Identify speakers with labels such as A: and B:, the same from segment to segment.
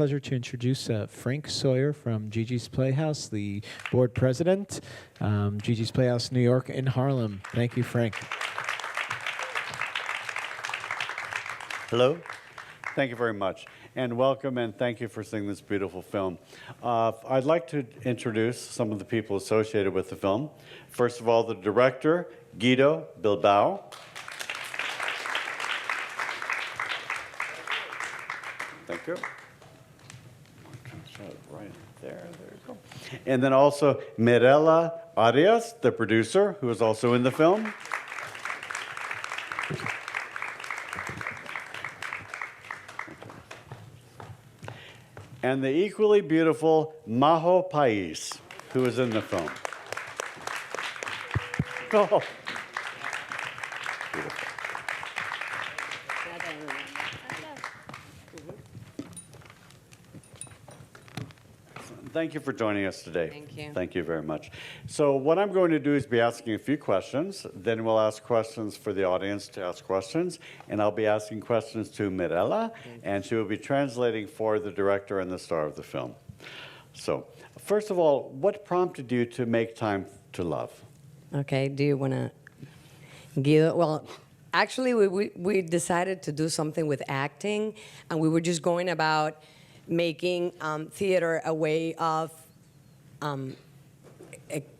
A: pleasure to introduce Frank Sawyer from Gigi's Playhouse, the board president, Gigi's Playhouse, New York in Harlem. Thank you, Frank.
B: Hello. Thank you very much. And welcome, and thank you for seeing this beautiful film. I'd like to introduce some of the people associated with the film. First of all, the director, Guido Bilbao. Thank you. Right there, there you go. And then also Mirella Arias, the producer, who is also in the film. And the equally beautiful Majo Pais, who is in the film. Oh. Thank you for joining us today.
C: Thank you.
B: Thank you very much. So what I'm going to do is be asking a few questions. Then we'll ask questions for the audience to ask questions. And I'll be asking questions to Mirella, and she will be translating for the director and the star of the film. So first of all, what prompted you to make Time to Love?
C: Okay, do you want to, Guido? Well, actually, we decided to do something with acting, and we were just going about making theater a way of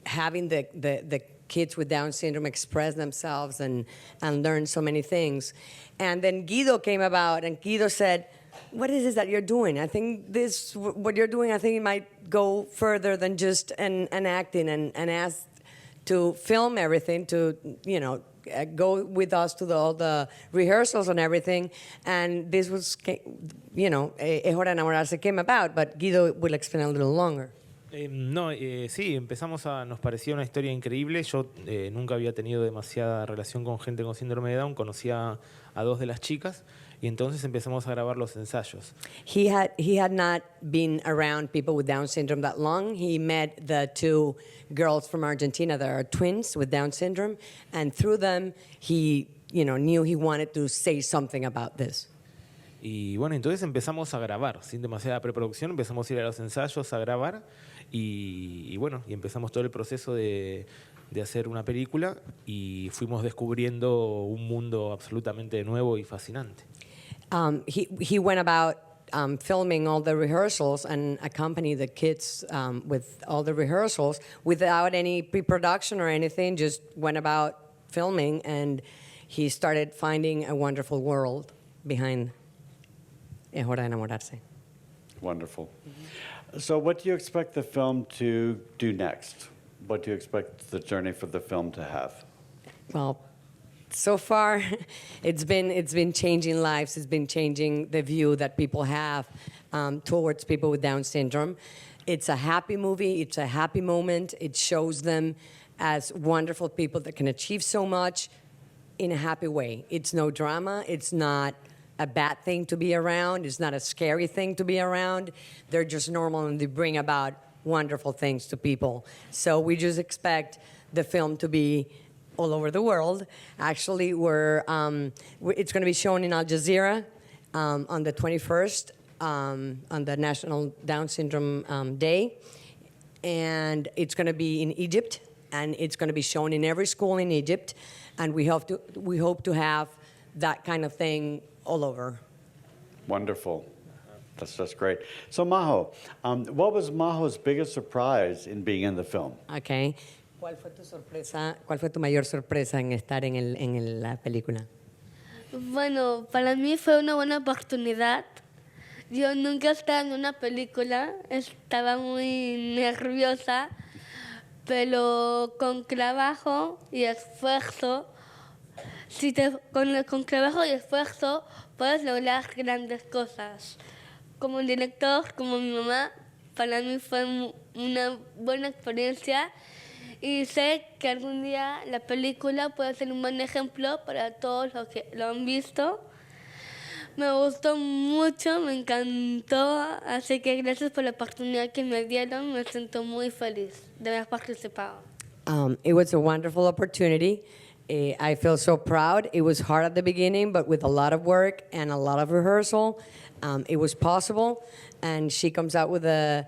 C: having the kids with Down syndrome express themselves and learn so many things. And then Guido came about, and Guido said, what is this that you're doing? I think what you're doing, I think it might go further than just an acting, and asked to film everything, to, go with us to all the rehearsals and everything. And this was, Es Hora de Enamorarse came about, but Guido will explain a little longer.
D: Sí, nos parecía una historia increíble. Yo nunca había tenido demasiada relación con gente con síndrome de Down. Conocía a dos de las chicas y entonces empezamos a grabar los ensayos.
C: He had not been around people with Down syndrome that long. He met the two girls from Argentina that are twins with Down syndrome, and through them he knew he wanted to say something about this.
D: Y bueno, entonces empezamos a grabar, sin demasiada preproducción, empezamos a ir a los ensayos a grabar y empezamos todo el proceso de hacer una película y fuimos descubriendo un mundo absolutamente nuevo y fascinante.
C: He went about filming all the rehearsals and accompanied the kids with all the rehearsals without any pre-production or anything, just went about filming, and he started finding a wonderful world behind Es Hora de Enamorarse.
B: Wonderful. So what do you expect the film to do next? What do you expect the journey for the film to have?
C: Well, so far, it's been changing lives. It's been changing the view that people have towards people with Down syndrome. It's a happy movie. It's a happy moment. It shows them as wonderful people that can achieve so much in a happy way. It's no drama. It's not a bad thing to be around. It's not a scary thing to be around. They're just normal, and they bring about wonderful things to people. So we just expect the film to be all over the world. Actually, it's going to be shown in Al Jazeera on the 21st, on the National Down Syndrome Day. And it's going to be in Egypt, and it's going to be shown in every school in Egypt. And we hope to have that kind of thing all over.
B: Wonderful. That's just great. So Majo, what was Majo's biggest surprise in being in the film?
C: Okay. ¿Cuál fue tu mayor sorpresa en estar en la película?
E: Bueno, para mí fue una buena oportunidad. Yo nunca he estado en una película, estaba muy nerviosa, pero con trabajo y esfuerzo, con trabajo y esfuerzo puedes lograr grandes cosas. Como director, como mi mamá, para mí fue una buena experiencia. Y sé que algún día la película puede ser un buen ejemplo para todos los que lo han visto. Me gustó mucho, me encantó, así que gracias por la oportunidad que me dieron. Me siento muy feliz de haber participado.
C: It was a wonderful opportunity. I feel so proud. It was hard at the beginning, but with a lot of work and a lot of rehearsal, it was possible. And she comes out with the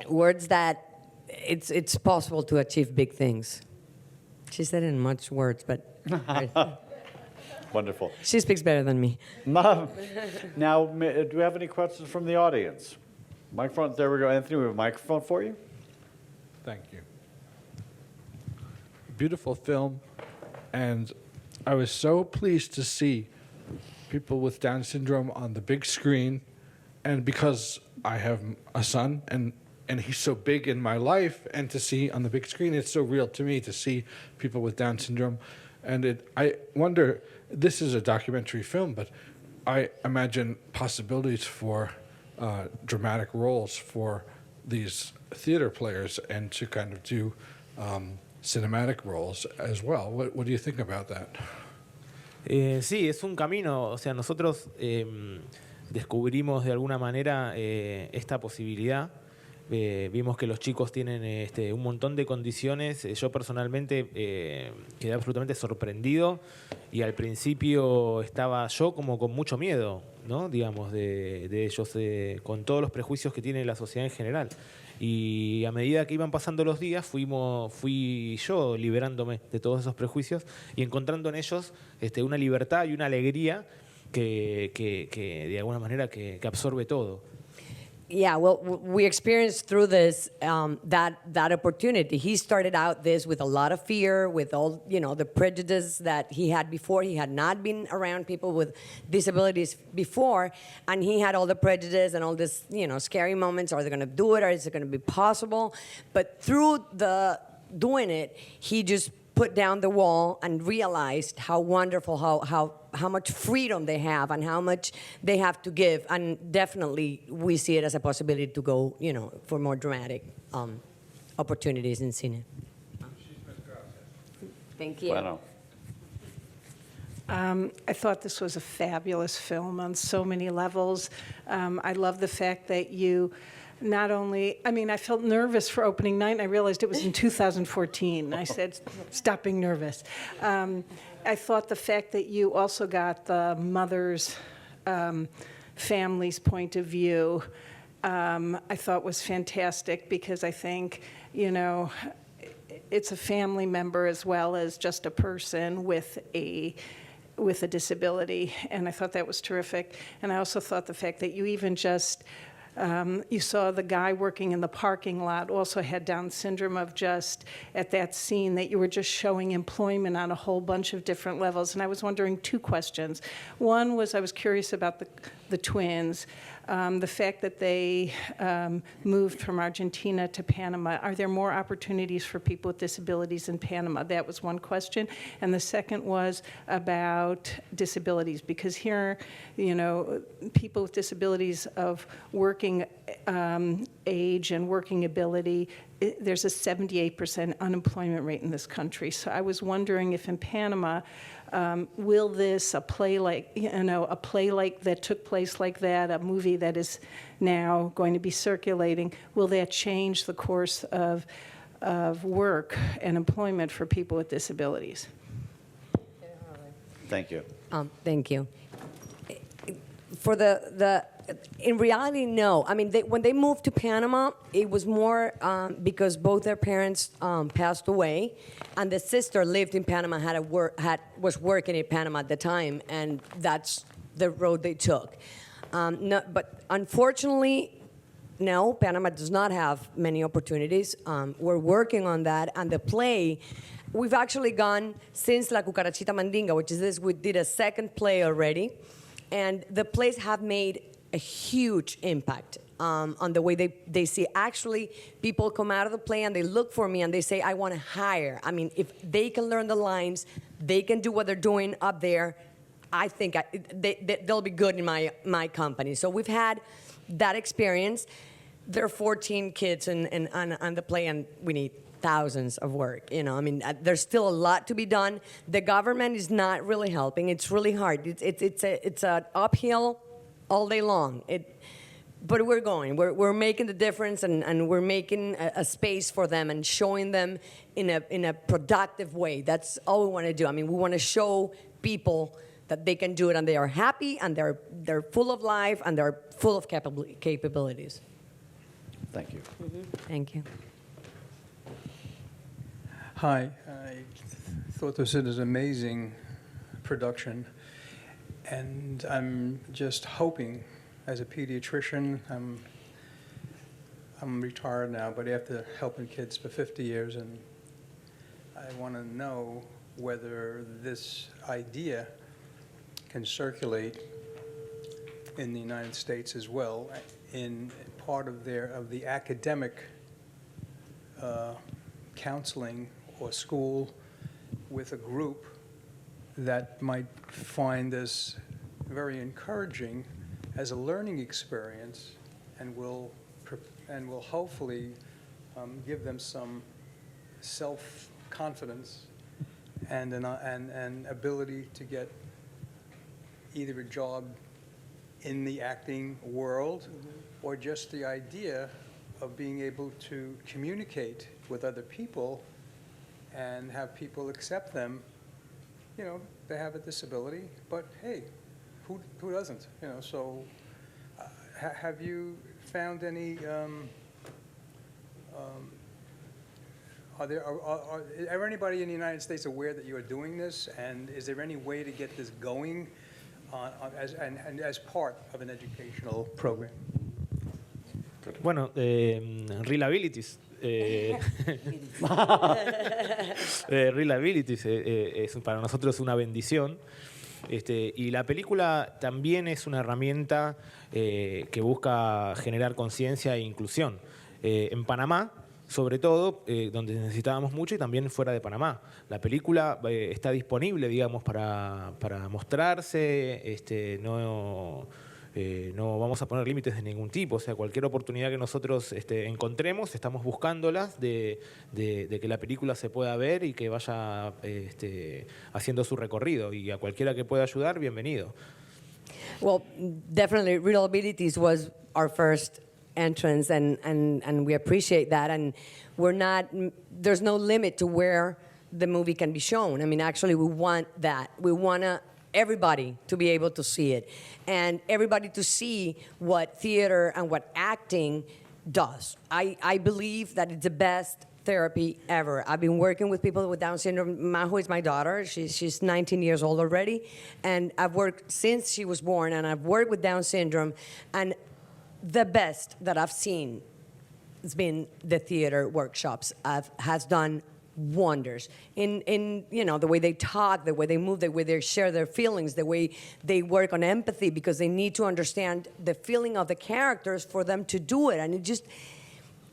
C: words that it's possible to achieve big things. She said it in much words, but
B: Wonderful.
C: she speaks better than me.
B: Now, do we have any questions from the audience? Microphone, there we go. Anthony, we have a microphone for you.
F: Thank you. Beautiful film, and I was so pleased to see people with Down syndrome on the big screen, and because I have a son, and he's so big in my life, and to see on the big screen, it's so real to me to see people with Down syndrome. And I wonder, this is a documentary film, but I imagine possibilities for dramatic roles for these theater players and to kind of do cinematic roles as well. What do you think about that?
D: Sí, es un camino. O sea, nosotros descubrimos de alguna manera esta posibilidad. Vimos que los chicos tienen un montón de condiciones. Yo personalmente quedé absolutamente sorprendido y al principio estaba yo como con mucho miedo, ¿no? Digamos, de ellos, con todos los prejuicios que tiene la sociedad en general. Y a medida que iban pasando los días, fui yo liberándome de todos esos prejuicios y encontrando en ellos una libertad y una alegría que de alguna manera que absorbe todo.
C: Yeah, well, we experienced through this that opportunity. He started out this with a lot of fear, with all the prejudice that he had before. He had not been around people with disabilities before, and he had all the prejudice and all this scary moments. Are they going to do it? Or is it going to be possible? But through the doing it, he just put down the wall and realized how wonderful, how much freedom they have and how much they have to give. And definitely we see it as a possibility to go, for more dramatic opportunities in cine. Thank you.
B: Bueno.
G: I thought this was a fabulous film on so many levels. I love the fact that you not only, I felt nervous for opening night, and I realized it was in 2014. I said, stop being nervous. I thought the fact that you also got the mother's family's point of view, I thought was fantastic, because I think, it's a family member as well as just a person with a disability, and I thought that was terrific. And I also thought the fact that you even just you saw the guy working in the parking lot also had Down syndrome, of just at that scene that you were just showing employment on a whole bunch of different levels. And I was wondering two questions. One was, I was curious about the twins, the fact that they moved from Argentina to Panama. Are there more opportunities for people with disabilities in Panama? That was one question. And the second was about disabilities, because here, people with disabilities of working age and working ability, there's a 78% unemployment rate in this country. So I was wondering if in Panama, will this, a play like that took place like that, a movie that is now going to be circulating, will that change the course of work and employment for people with disabilities?
B: Thank you.
C: Thank you. For in reality, no. When they moved to Panama, it was more because both their parents passed away, and the sister lived in Panama, was working in Panama at the time, and that's the road they took. No, but unfortunately, no, Panama does not have many opportunities. We're working on that, and the play, we've actually gone since La Cucarachita Mandinga, which is this, we did a second play already, and the plays have made a huge impact on the way they see. Actually, people come out of the play and they look for me and they say, I want to hire. If they can learn the lines, they can do what they're doing up there, I think they'll be good in my company. So we've had that experience. There are 14 kids on the play, and we need thousands of work. There's still a lot to be done. The government is not really helping. It's really hard. It's an uphill all day long. but we're going. We're making the difference, and we're making a space for them and showing them in a productive way. That's all we want to do. I mean, we want to show people that they can do it, and they are happy, and they're full of life, and they're full of capabilities.
B: Thank you.
C: Thank you.
H: Hi, I thought this was an amazing production, and I'm just hoping, as a pediatrician, I'm retired now, but after helping kids for 50 years, and I want to know whether this idea can circulate in the United States as well, in part of the academic counseling or school with a group that might find this very encouraging as a learning experience, and will hopefully give them some self-confidence and an ability to get either a job in the acting world, or just the idea of being able to communicate with other people and have people accept them. You know, they have a disability, but hey, who doesn't? You know, so have you found any? Are there anybody in the United States aware that you are doing this, and is there any way to get this going as part of an educational program?
D: Bueno, ReelAbilities. ReelAbilities es para nosotros una bendición. Y la película también es una herramienta que busca generar conciencia e inclusión. En Panamá, sobre todo, donde necesitábamos mucho, y también fuera de Panamá. La película está disponible, digamos, para mostrarse. No vamos a poner límites de ningún tipo. O sea, cualquier oportunidad que nosotros encontremos, estamos buscándolas de que la película se pueda ver y que vaya haciendo su recorrido. Y a cualquiera que pueda ayudar, bienvenido.
C: Well, definitely, ReelAbilities was our first entrance, and we appreciate that. And there's no limit to where the movie can be shown. I mean, actually, we want that. We want everybody to be able to see it, and everybody to see what theater and what acting does. I believe that it's the best therapy ever. I've been working with people with Down syndrome. Majo is my daughter. She's 19 years old already, and I've worked since she was born, and I've worked with Down syndrome, and the best that I've seen has been the theater workshops. Has done wonders in the way they talk, the way they move, the way they share their feelings, the way they work on empathy, because they need to understand the feeling of the characters for them to do it, and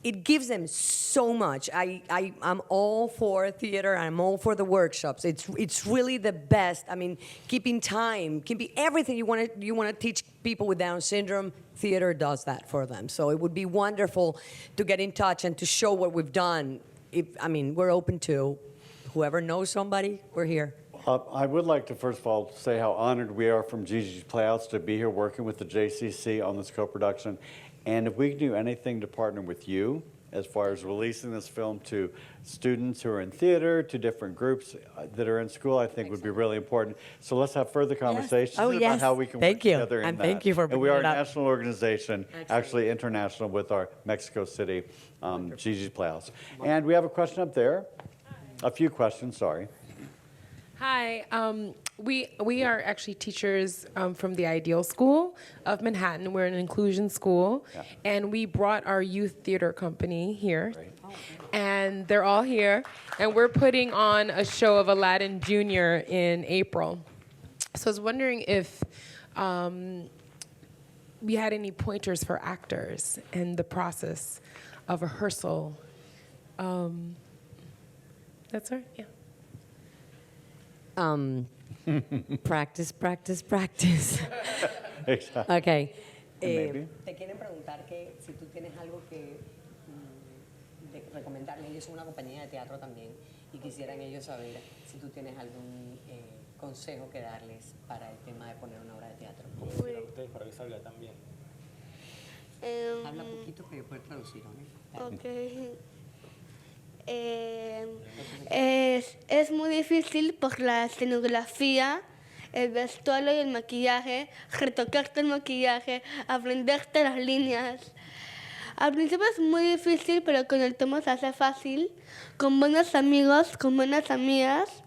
C: it gives them so much. I'm all for theater. I'm all for the workshops. It's really the best. I mean, keeping time, keeping everything you want to teach people with Down syndrome. Theater does that for them. So it would be wonderful to get in touch and to show what we've done. We're open to whoever knows somebody. We're here.
B: I would like to first of all say how honored we are from Gigi's Playhouse to be here working with the JCC on this co-production. And if we can do anything to partner with you as far as releasing this film to students who are in theater, to different groups that are in school, I think would be really important. So let's have further conversations about how we can work together in that.
C: Thank you for bringing
B: it up. And we are
C: it
B: a national organization, actually international, with our Mexico City Gigi's Playhouse. And we have a question up there. A few questions, sorry.
I: Hi, we are actually teachers from the Ideal School of Manhattan. We're an inclusion school, and we brought our youth theater company here, and they're all here, and we're putting on a show of Aladdin Jr. in April. So I was wondering if we had any pointers for actors and the process of rehearsal. That's right, yeah.
C: Practice.
B: Exactly.
C: Okay.
B: Maybe.
C: Te quieren preguntar que si tú tienes algo que de recomendarle. Ellos son una compañía de teatro también y quisieran ellos saber si tú tienes algún consejo que darles para el tema de poner una obra de teatro.
D: Como decir a ustedes para que salga también.
C: Habla poquito que yo puedo traducir, ¿no?
E: Ok. Es muy difícil por la escenografía, el vestuario y el maquillaje, retocarte el maquillaje, aprenderte las líneas. Al principio es muy difícil, pero con el tiempo se hace fácil, con buenos amigos, con buenas amigas,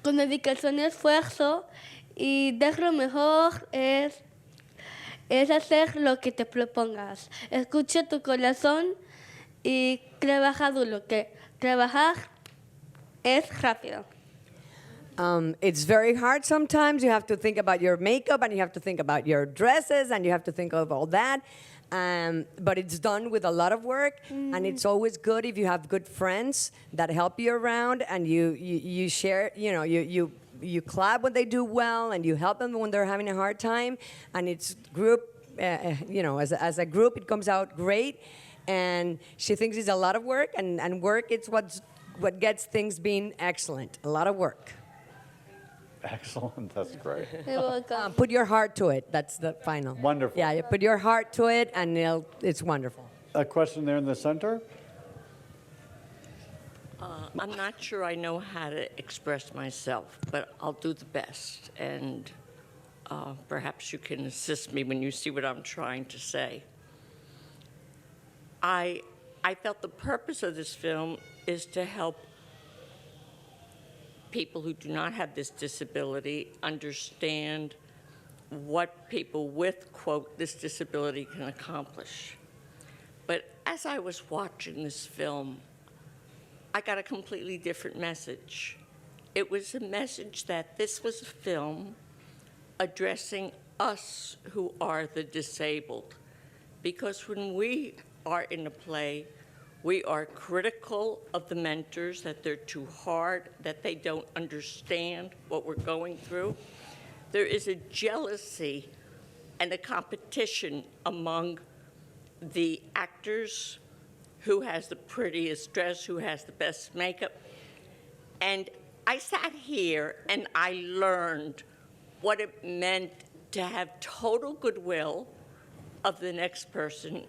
E: con dedicación y esfuerzo, y de lo mejor es hacer lo que te propongas. Escucha tu corazón y trabaja duro, que trabajar es rápido.
C: It's very hard sometimes. You have to think about your makeup and you have to think about your dresses and you have to think of all that. But it's done with a lot of work, and it's always good if you have good friends that help you around and you share, you clap when they do well and you help them when they're having a hard time, and it's group, as a group it comes out great. And she thinks it's a lot of work, and work it's what gets things being excellent. A lot of work.
B: Excellent. That's great.
E: You're welcome.
C: Put your heart to it. That's the final.
B: Wonderful.
C: Yeah, you put your heart to it, and it's wonderful.
B: A question there in the center.
J: I'm not sure I know how to express myself, but I'll do the best. And perhaps you can assist me when you see what I'm trying to say. I felt the purpose of this film is to help people who do not have this disability understand what people with, quote, this disability can accomplish. But as I was watching this film, I got a completely different message. It was a message that this was a film addressing us who are the disabled. Because when we are in a play, we are critical of the mentors, that they're too hard, that they don't understand what we're going through. There is a jealousy and a competition among the actors, who has the prettiest dress, who has the best makeup. And I sat here and I learned what it meant to have total goodwill of the next person,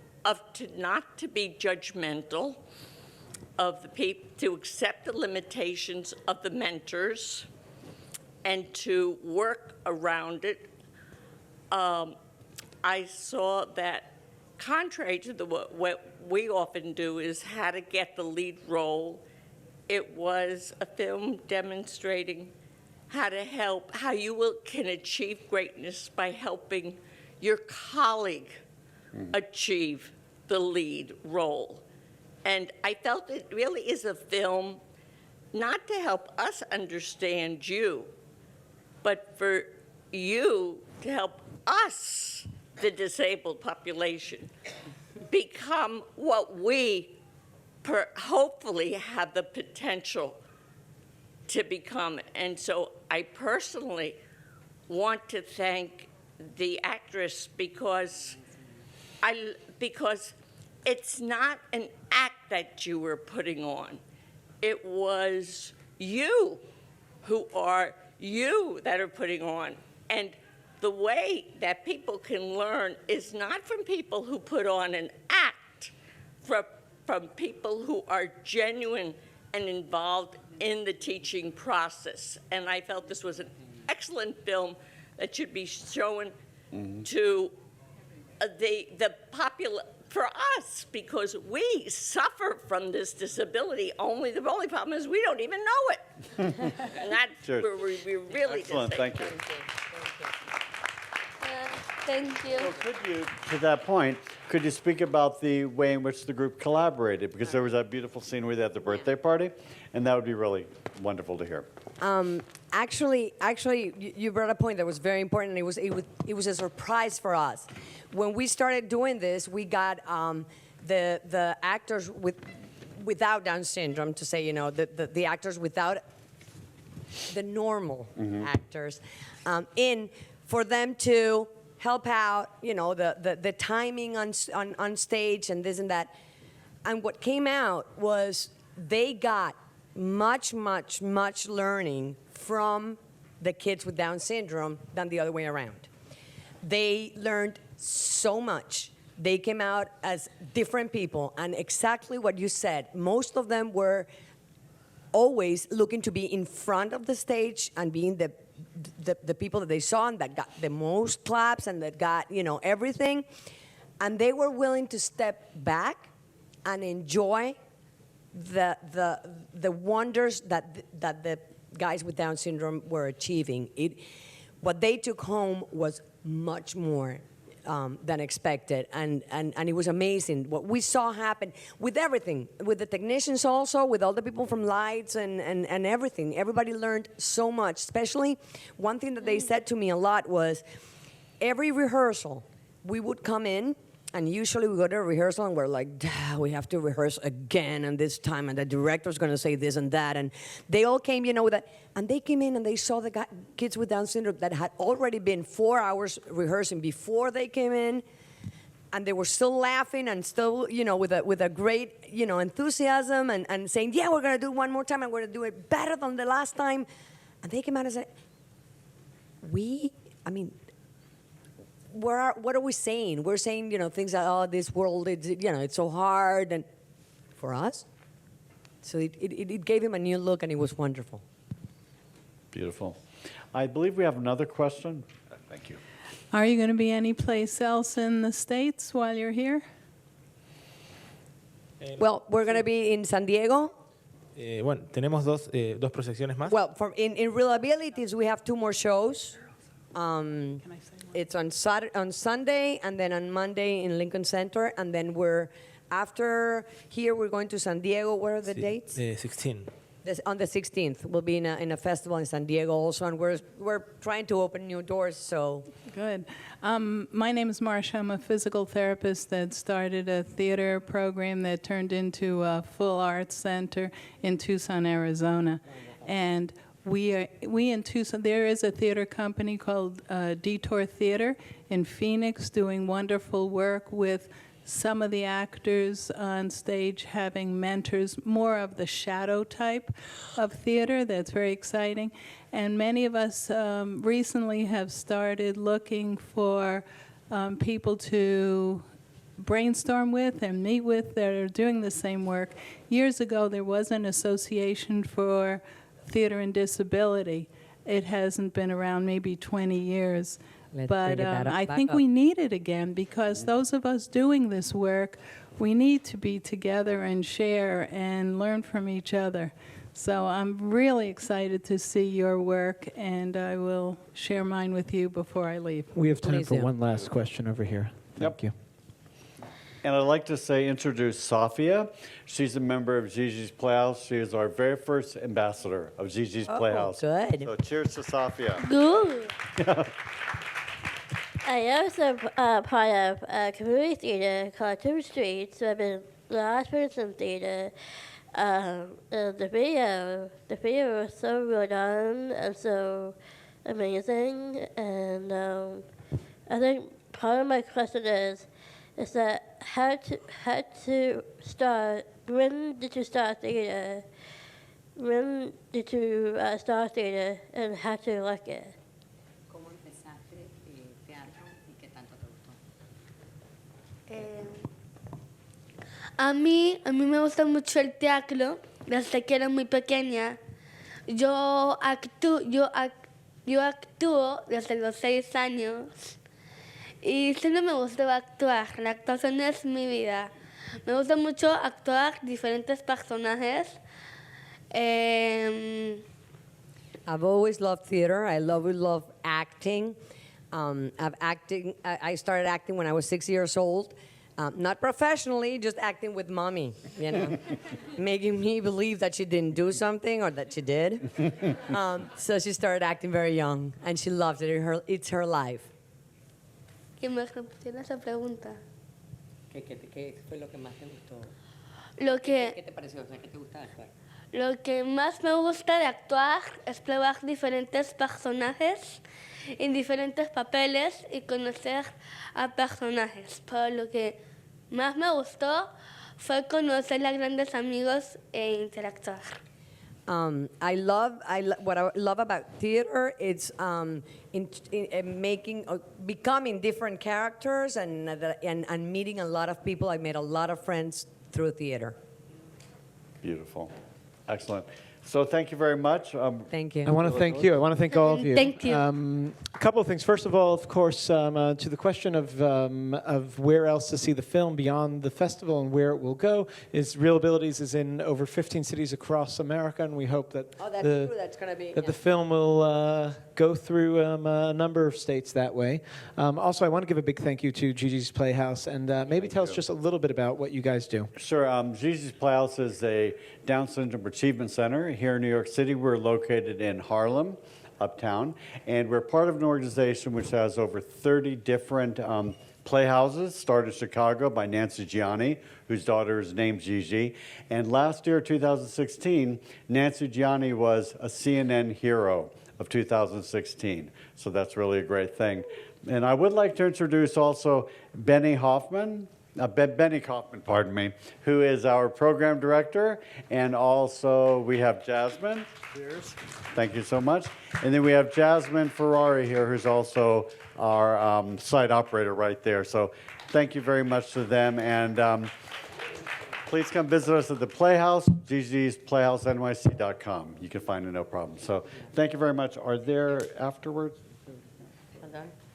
J: not to be judgmental of the people, to accept the limitations of the mentors, and to work around it. I saw that, contrary to what we often do, is how to get the lead role. It was a film demonstrating how to help, how you can achieve greatness by helping your colleague achieve the lead role. And I felt it really is a film not to help us understand you, but for you to help us, the disabled population, become what we hopefully have the potential to become. And so I personally want to thank the actress because it's not an act that you were putting on. It was you that are putting on. And the way that people can learn is not from people who put on an act, from people who are genuine and involved in the teaching process. And I felt this was an excellent film that should be shown to the popular, for us, because we suffer from this disability. The only problem is we don't even know it. And that's where we really
B: Excellent, thank you.
E: Thank you.
B: So could you, to that point, could you speak about the way in which the group collaborated? Because there was that beautiful scene with you at the birthday party, and that would be really wonderful to hear.
C: Actually, you brought a point that was very important, and it was a surprise for us. When we started doing this, we got the actors without Down syndrome, to say, the actors without the normal actors, in for them to help out, the timing on stage and this and that. And what came out was they got much learning from the kids with Down syndrome than the other way around. They learned so much They came out as different people, and exactly what you said. Most of them were always looking to be in front of the stage and being the people that they saw and that got the most claps and that got, everything. And they were willing to step back and enjoy the wonders that the guys with Down syndrome were achieving. What they took home was much more than expected, and it was amazing what we saw happen with everything, with the technicians also, with all the people from lights and everything. Everybody learned so much. Especially one thing that they said to me a lot was, every rehearsal we would come in, and usually we go to a rehearsal and we're like, we have to rehearse again and this time, and the director's going to say this and that. And they all came, with that. And they came in and they saw the kids with Down syndrome that had already been 4 hours rehearsing before they came in. And they were still laughing and still, with a great, enthusiasm and saying, yeah, we're going to do it one more time and we're going to do it better than the last time. And they came out and said, what are we saying? We're saying, things like, this world, it's so hard. And for us, so it gave him a new look, and it was wonderful.
B: Beautiful. I believe we have another question. Thank you.
K: Are you going to be any place else in the States while you're here?
C: Well, we're going to be in San Diego.
D: Bueno, tenemos dos proyecciones más.
C: Well, in ReelAbilities, we have 2 more shows. It's on Sunday, and then on Monday in Lincoln Center, and then after here we're going to San Diego. What are the dates?
D: 16.
C: On the 16th, we'll be in a festival in San Diego also, and we're trying to open new doors. So
K: Good. My name is Marsha. I'm a physical therapist that started a theater program that turned into a full arts center in Tucson, Arizona, and we in Tucson, there is a theater company called Detour Theater in Phoenix doing wonderful work with some of the actors on stage having mentors, more of the shadow type of theater. That's very exciting. And many of us recently have started looking for people to brainstorm with and meet with that are doing the same work. Years ago, there was an association for theater and disability. It hasn't been around maybe 20 years. But I think we need it again, because those of us doing this work, we need to be together and share and learn from each other. So I'm really excited to see your work, and I will share mine with you before I leave.
A: We have time
C: Please
A: for
C: do.
A: one last question over here. Thank you.
B: And I'd like to introduce Safia. She's a member of Gigi's Playhouse. She is our very first ambassador of Gigi's Playhouse.
C: good.
B: So cheers to Safia.
E: Good. I also part of a community theater called 2 Streets. So I've been last person theater. The video was so well done and so amazing. And I think part of my question is that how to start? When did you start theater? When did you start theater, and how to like it?
L: ¿Cómo empezaste teatro y qué tanto te gustó?
E: A mí me gusta mucho el teatro desde que era muy pequeña. Yo actúo desde los 6 años y siempre me gustaba actuar. La actuación es mi vida. Me gusta mucho actuar diferentes personajes.
C: I've always loved theater. I love acting. I started acting when I was 6 years old. Not professionally, just acting with mommy, making me believe that she didn't do something or that she did. So she started acting very young, and she loved it. It's her life.
E: ¿Qué me repitió esa pregunta?
L: ¿Qué fue lo que más te gustó?
E: ¿Qué
L: ¿Qué te pareció? O sea, ¿qué te gustaba actuar?
E: Lo que más me gusta de actuar es probar diferentes personajes en diferentes papeles y conocer a personajes. Pero lo que más me gustó fue conocer a grandes amigos e interactuar.
C: What I love about theater is becoming different characters and meeting a lot of people. I made a lot of friends through theater.
B: Beautiful. Excellent. So thank you very much.
C: Thank you.
A: I want to thank you. I want to thank all of you.
E: Thank you.
A: A couple of things. First of all, of course, to the question of where else to see the film beyond the festival and where it will go, is ReelAbilities is in over 15 cities across America, and we hope that
C: True. That's gonna be
A: the film will go through a number of states that way. Also, I want to give a big thank you to Gigi's Playhouse, and maybe tell us just a little bit about what you guys do.
B: Sure. Gigi's Playhouse is a Down Syndrome Achievement Center here in New York City. We're located in Harlem, uptown, and we're part of an organization which has over 30 different playhouses, started in Chicago by Nancy Gianni, whose daughter is named Gigi. And last year, 2016, Nancy Gianni was a CNN hero of 2016. So that's really a great thing. And I would like to introduce also Benny Kaufman, pardon me, who is our program director. And also we have Jasmine. Cheers. Thank you so much. And then we have Jasmine Ferrari here, who's also our site operator right there. So thank you very much to them. And please come visit us at the Playhouse, ggsplayhousenyc.com. You can find it, no problem. So thank you very much. Are there afterwards?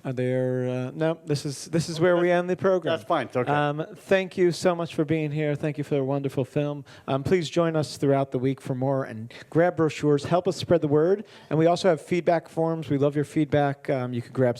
A: Are there? No, this is where we end the program.
B: That's fine. It's okay.
A: Thank you so much for being here. Thank you for a wonderful film. Please join us throughout the week for more and grab brochures. Help us spread the word. And we also have feedback forms. We love your feedback. You can grab